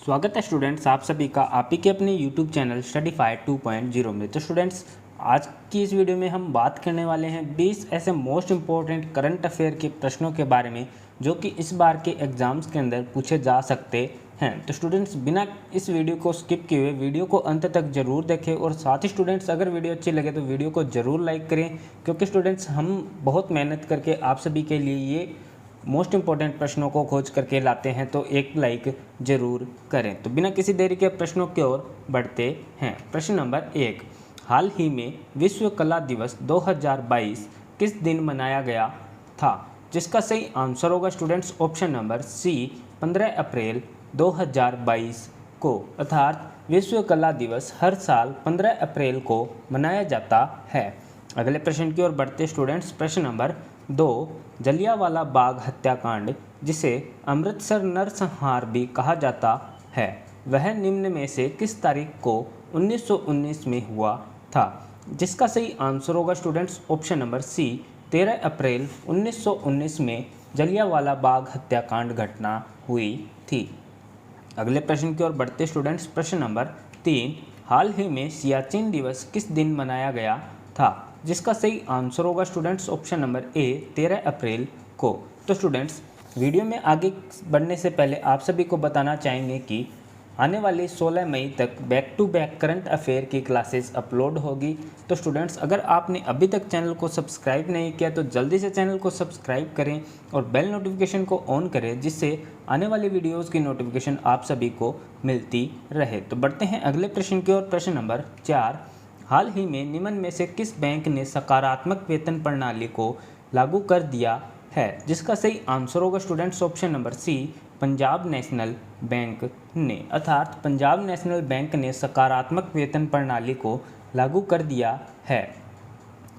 स्वागत है स्टूडेंट्स आप सभी का आप ही के अपने YouTube चैनल स्टडीफाई 2.0 में। तो स्टूडेंट्स आज की इस वीडियो में हम बात करने वाले हैं 20 ऐसे मोस्ट इम्पोर्टेंट करंट अफेयर के प्रश्नों के बारे में जो कि इस बार के एग्जाम्स के अंदर पूछे जा सकते हैं। तो स्टूडेंट्स बिना इस वीडियो को स्किप किए हुए वीडियो को अंत तक जरूर देखें और साथ ही स्टूडेंट्स अगर वीडियो अच्छी लगे तो वीडियो को ज़रूर लाइक करें, क्योंकि स्टूडेंट्स हम बहुत मेहनत करके आप सभी के लिए ये मोस्ट इंपॉर्टेंट प्रश्नों को खोज करके लाते हैं, तो एक लाइक जरूर करें। तो बिना किसी देरी के प्रश्नों की ओर बढ़ते हैं। प्रश्न नंबर 1, हाल ही में विश्व कला दिवस 2022 किस दिन मनाया गया था? जिसका सही आंसर होगा स्टूडेंट्स ऑप्शन नंबर सी 15 अप्रैल 2022 को, अर्थात विश्व कला दिवस हर साल 15 अप्रैल को मनाया जाता है। अगले प्रश्न की ओर बढ़ते स्टूडेंट्स। प्रश्न नंबर 2, जलियांवाला बाग हत्याकांड जिसे अमृतसर नरसंहार भी कहा जाता है वह निम्न में से किस तारीख को 1919 में हुआ था? जिसका सही आंसर होगा स्टूडेंट्स ऑप्शन नंबर सी 13 अप्रैल 1919 में जलियांवाला बाग हत्याकांड घटना हुई थी। अगले प्रश्न की ओर बढ़ते स्टूडेंट्स। प्रश्न नंबर 3, हाल ही में सियाचिन दिवस किस दिन मनाया गया था? जिसका सही आंसर होगा स्टूडेंट्स ऑप्शन नंबर ए 13 अप्रैल को। तो स्टूडेंट्स वीडियो में आगे बढ़ने से पहले आप सभी को बताना चाहेंगे कि आने वाली 16 मई तक back to back current affair की क्लासेस अपलोड होगी। तो स्टूडेंट्स अगर आपने अभी तक चैनल को सब्सक्राइब नहीं किया तो जल्दी से चैनल को सब्सक्राइब करें और बेल नोटिफिकेशन को ऑन करें, जिससे आने वाली वीडियोज़ की नोटिफिकेशन आप सभी को मिलती रहे। तो बढ़ते हैं अगले प्रश्न की ओर। प्रश्न नंबर 4, हाल ही में निम्न में से किस बैंक ने सकारात्मक वेतन प्रणाली को लागू कर दिया है? जिसका सही आंसर होगा students option number C Punjab national bank ने, अर्थात पंजाब नेशनल बैंक ने सकारात्मक वेतन प्रणाली को लागू कर दिया है।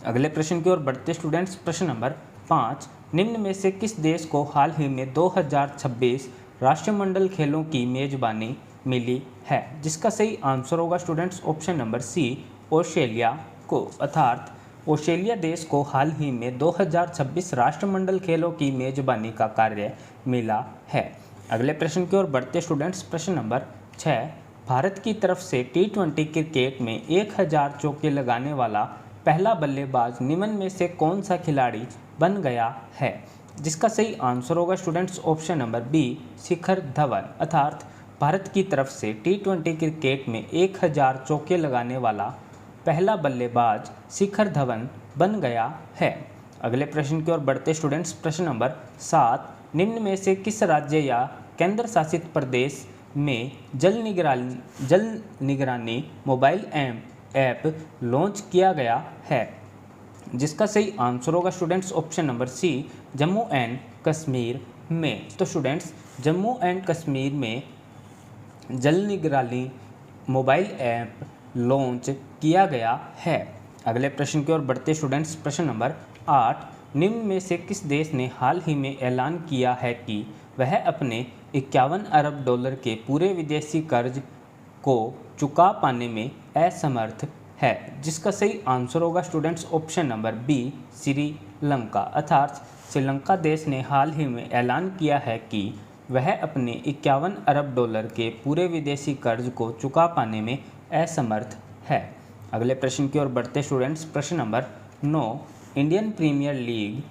अगले प्रश्न की ओर बढ़ते स्टूडेंट्स। प्रश्न नंबर 5, निम्न में से किस देश को हाल ही में 2026 राष्ट्रमंडल खेलों की मेजबानी मिली है? जिसका सही आंसर होगा students option number C Australia को, अर्थात ऑस्ट्रेलिया देश को हाल ही में 2026 राष्ट्रमंडल खेलों की मेजबानी का कार्य मिला है। अगले प्रश्न की ओर बढ़ते स्टूडेंट्स। प्रश्न नंबर 6, भारत की तरफ से T20 क्रिकेट में 1000 चौके लगाने वाला पहला बल्लेबाज निम्न में से कौन सा खिलाड़ी बन गया है? जिसका सही आंसर होगा students option number B Shikhar Dhawan, अर्थात भारत की तरफ से T20 क्रिकेट में 1000 चौके लगाने वाला पहला बल्लेबाज शिखर धवन बन गया है। अगले प्रश्न की ओर बढ़ते स्टूडेंट्स। प्रश्न नंबर 7, निम्न में से किस राज्य या केंद्र शासित प्रदेश में जल निगरानी मोबाइल ऐप लॉन्च किया गया है? जिसका सही आंसर होगा students option number C Jammu and Kashmir में। तो स्टूडेंट्स जम्मू एंड कश्मीर में जल निगरानी मोबाइल ऐप लॉन्च किया गया है। अगले प्रश्न की ओर बढ़ते स्टूडेंट्स। प्रश्न नंबर 8, निम्न में से किस देश ने हाल ही में ऐलान किया है कि वह अपने 51 अरब डॉलर के पूरे विदेशी कर्ज को चुका पाने में असमर्थ है? जिसका सही आंसर होगा students option number B Sri Lanka, अर्थात श्रीलंका देश ने हाल ही में ऐलान किया है कि वह अपने 51 अरब डॉलर के पूरे विदेशी कर्ज को चुका पाने में असमर्थ है। अगले प्रश्न की ओर बढ़ते स्टूडेंट्स। प्रश्न नंबर 9, इंडियन प्रीमियर लीग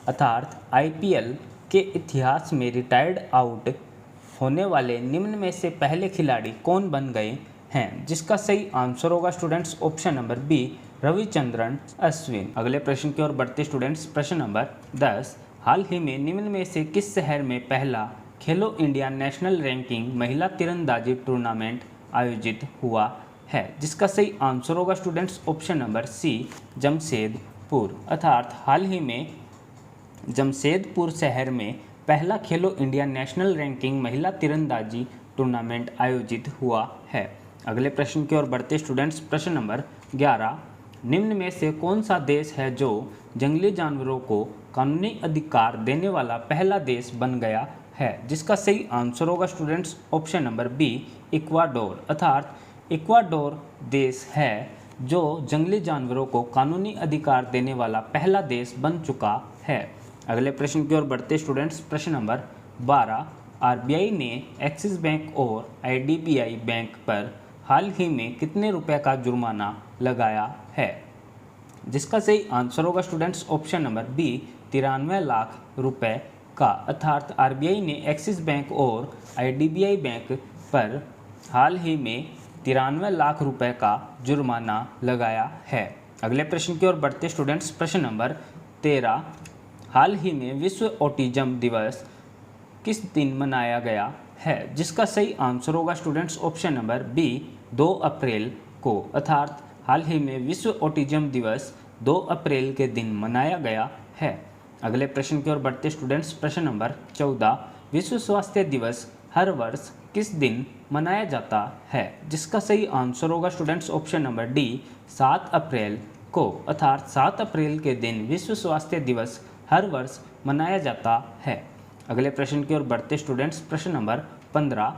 अर्थात IPL के इतिहास में रिटायर्ड आउट होने वाले निम्न में से पहले खिलाड़ी कौन बन गए हैं? जिसका सही आंसर होगा students option number B Ravichandran Ashwin. अगले प्रश्न की ओर बढ़ते स्टूडेंट्स। प्रश्न नंबर 10, हाल ही में निम्न में से किस शहर में पहला खेलो इंडिया नेशनल रैंकिंग महिला तीरंदाजी टूर्नामेंट आयोजित हुआ है? जिसका सही आंसर होगा students option number C Jamshedpur, अर्थात हाल ही में जमशेदपुर शहर में पहला खेलो इंडिया नेशनल रैंकिंग महिला तीरंदाजी टूर्नामेंट आयोजित हुआ है। अगले प्रश्न की ओर बढ़ते स्टूडेंट्स। प्रश्न नंबर 11, निम्न में से कौन सा देश है जो जंगली जानवरों को कानूनी अधिकार देने वाला पहला देश बन गया है? जिसका सही आंसर होगा students option number B Ecuador, अर्थात इक्वाडोर देश है जो जंगली जानवरों को कानूनी अधिकार देने वाला पहला देश बन चुका है। अगले प्रश्न की ओर बढ़ते स्टूडेंट्स। प्रश्न नंबर 12, आरबीआई ने एक्सिस बैंक और आईडीबीआई बैंक पर हाल ही में कितने रुपए का जुर्माना लगाया है? जिसका सही आंसर होगा students option number B 93 lakh रुपए का, अर्थात आरबीआई ने एक्सिस बैंक और आईडीबीआई बैंक पर हाल ही में 93 लाख रुपए का जुर्माना लगाया है। अगले प्रश्न की ओर बढ़ते स्टूडेंट्स, प्रश्न नंबर 13, हाल ही में विश्व ऑटिज्म दिवस किस दिन मनाया गया है? जिसका सही आंसर होगा स्टूडेंट्स ऑप्शन नंबर बी 2 अप्रैल को, अर्थात हाल ही में विश्व ऑटिज्म दिवस 2 अप्रैल के दिन मनाया गया है। अगले प्रश्न की ओर बढ़ते स्टूडेंट्स, प्रश्न नंबर 14, विश्व स्वास्थ्य दिवस हर वर्ष किस दिन मनाया जाता है? जिसका सही आंसर होगा स्टूडेंट्स ऑप्शन नंबर डी 7 अप्रैल को, अर्थात 7 अप्रैल के दिन विश्व स्वास्थ्य दिवस हर वर्ष मनाया जाता है। अगले प्रश्न की ओर बढ़ते स्टूडेंट्स, प्रश्न नंबर 15,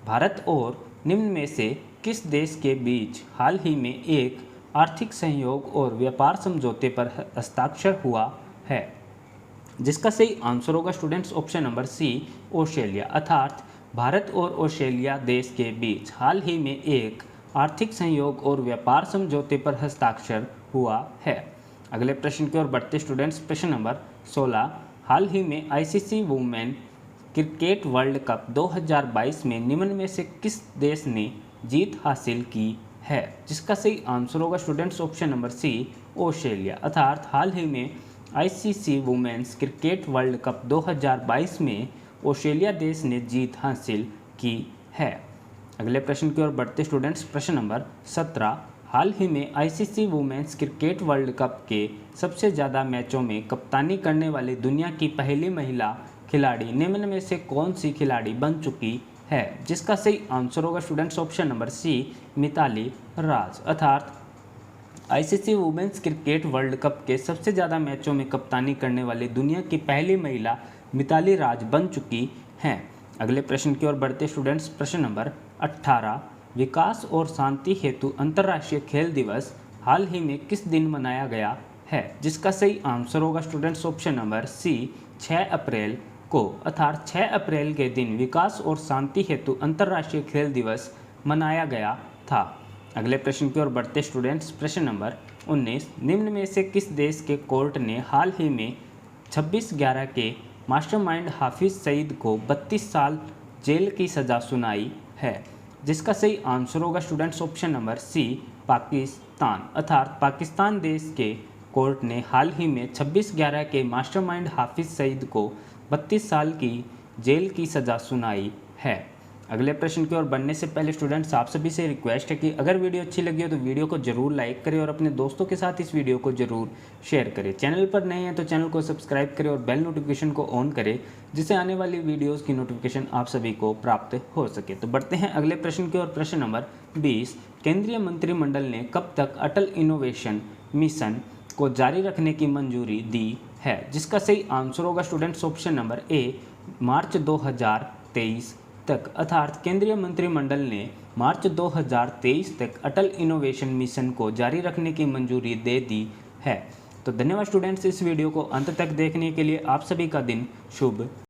भारत और निम्न में से किस देश के बीच हाल ही में एक आर्थिक सहयोग और व्यापार समझौते पर हस्ताक्षर हुआ है? जिसका सही आंसर होगा students option number C Australia, अर्थात भारत और ऑस्ट्रेलिया देश के बीच हाल ही में एक आर्थिक सहयोग और व्यापार समझौते पर हस्ताक्षर हुआ है। अगले प्रश्न की ओर बढ़ते स्टूडेंट्स, प्रश्न नंबर 16, हाल ही में ICC women cricket world cup 2022 में निम्न में से किस देश ने जीत हासिल की है? जिसका सही आंसर होगा students option number C Australia, अर्थात हाल ही में ICC women's cricket world cup 2022 में ऑस्ट्रेलिया देश ने जीत हासिल की है। अगले प्रश्न की ओर बढ़ते स्टूडेंट्स, प्रश्न नंबर 17, हाल ही में ICC women's cricket world cup के सबसे ज़्यादा मैचों में कप्तानी करने वाली दुनिया की पहली महिला खिलाड़ी निम्न में से कौन सी खिलाड़ी बन चुकी है? जिसका सही आंसर होगा students option number C Mithali Raj, अर्थात ICC women's cricket world cup के सबसे ज़्यादा मैचों में कप्तानी करने वाली दुनिया की पहली महिला मिताली राज बन चुकी हैं। अगले प्रश्न की ओर बढ़ते स्टूडेंट्स, प्रश्न नंबर 18, विकास और शांति हेतु अंतर्राष्ट्रीय खेल दिवस हाल ही में किस दिन मनाया गया है? जिसका सही आंसर होगा स्टूडेंट्स ऑप्शन नंबर सी 6 अप्रैल को, अर्थात 6 अप्रैल के दिन विकास और शांति हेतु अंतर्राष्ट्रीय खेल दिवस मनाया गया था। अगले प्रश्न की ओर बढ़ते स्टूडेंट्स, प्रश्न नंबर 19, निम्न में से किस देश के कोर्ट ने हाल ही में 26/11 के मास्टरमाइंड हाफिज सईद को 32 साल जेल की सज़ा सुनाई है? जिसका सही आंसर होगा students option number C Pakistan, अर्थात पाकिस्तान देश के कोर्ट ने हाल ही में 26/11 के मास्टरमाइंड हाफिज सईद को 32 साल की जेल की सज़ा सुनाई है। अगले प्रश्न की ओर बढ़ने से पहले स्टूडेंट्स आप सभी से रिक्वेस्ट है कि अगर वीडियो अच्छी लगी हो तो वीडियो को जरूर लाइक करें और अपने दोस्तों के साथ इस वीडियो को जरूर शेयर करें। चैनल पर नए हैं तो चैनल को सब्सक्राइब करें और बेल नोटिफिकेशन को ऑन करें, जिससे आने वाली वीडियोज़ की नोटिफिकेशन आप सभी को प्राप्त हो सके। तो बढ़ते हैं अगले प्रश्न की ओर। प्रश्न नंबर 20, केंद्रीय मंत्रिमंडल ने कब तक अटल इनोवेशन मिशन को जारी रखने की मंजूरी दी है? जिसका सही आंसर होगा स्टूडेंट्स ऑप्शन नंबर ए मार्च 2023 तक, अर्थात केंद्रीय मंत्रिमंडल ने मार्च 2023 तक अटल इनोवेशन मिशन को जारी रखने की मंजूरी दे दी है। तो धन्यवाद स्टूडेंट्स, इस वीडियो को अंत तक देखने के लिए। आप सभी का दिन शुभ